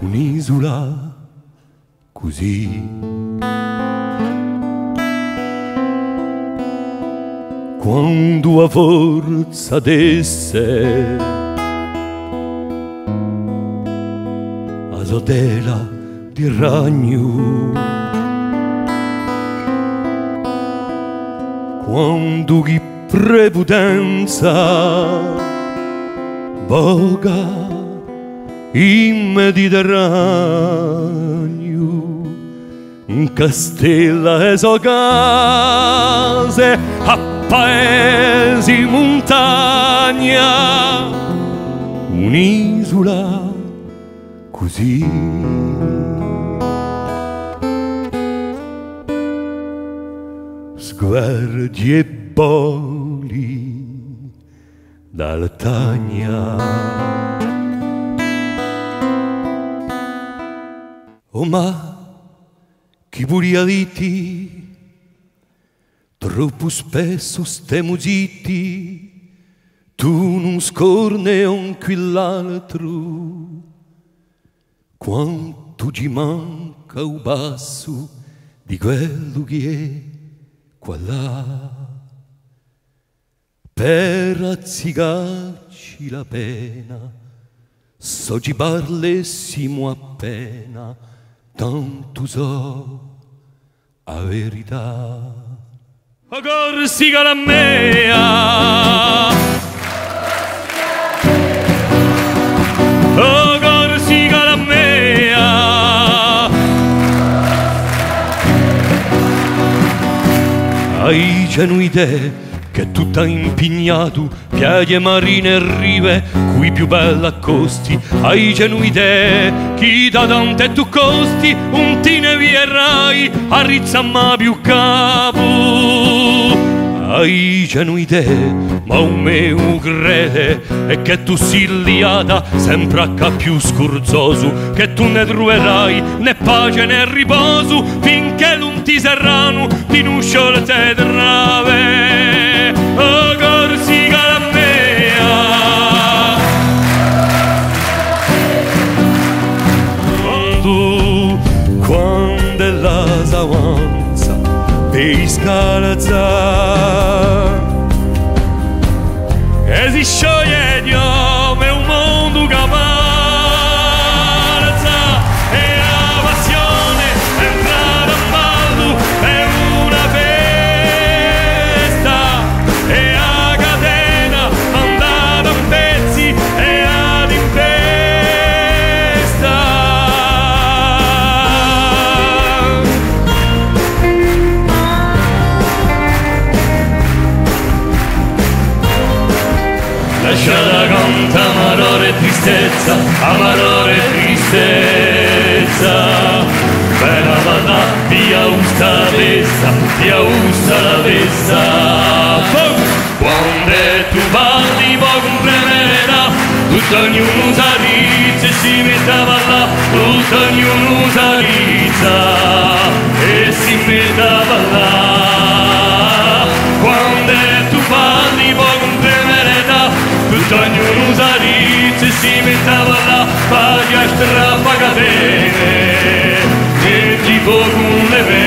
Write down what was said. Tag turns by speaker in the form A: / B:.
A: un'isola così. Quando a forza d'esse a sotela di ragno, quando chi prepotenza voga in Mediterraneo, in castella e so case a paesi montagna, un'isola così. Sguardi e boli dalla tagna. Oh ma chi volia liti, troppo spesso stiamo zitti, tu non scorne un quell'altro, quanto ci manca un basso di quello che è qua là, per azzigarci la pena, so ci parlessimo appena, tanto so la verità. O Corsica la mea, o Corsica la mea, hai genuide che tu t'hai impignato, piaghe marine e rive, cui più bella accosti, hai genuide, chi da tante tu costi, un tine vierai, a rizzamma più capo. Hai genuide, ma un meu crede, e che tu si liata, sempre a ca più scorzoso, che tu ne troverai né pace né riposo, finché non ti serrano, ti nusciole te trave. O Corsica la mea, quando la s'avanza dei scalazza e si scioglie di ome un mondo che avanza e la passione entrata a ballo è una festa e la catena mandata a pezzi e ad infesta. Lasciata canta amarore e tristezza, amarore e tristezza, bella vada, via usta la vessa. Quando tu parli può comprendere, tutto ognuno sa rizza e si mette a ballare, tutto ognuno sa rizza e si mette a ballare. Quando tu parli può comprendere, tutto ognuno sa rizza e si mette a ballare, paglia strappa catene e tipo con le vene.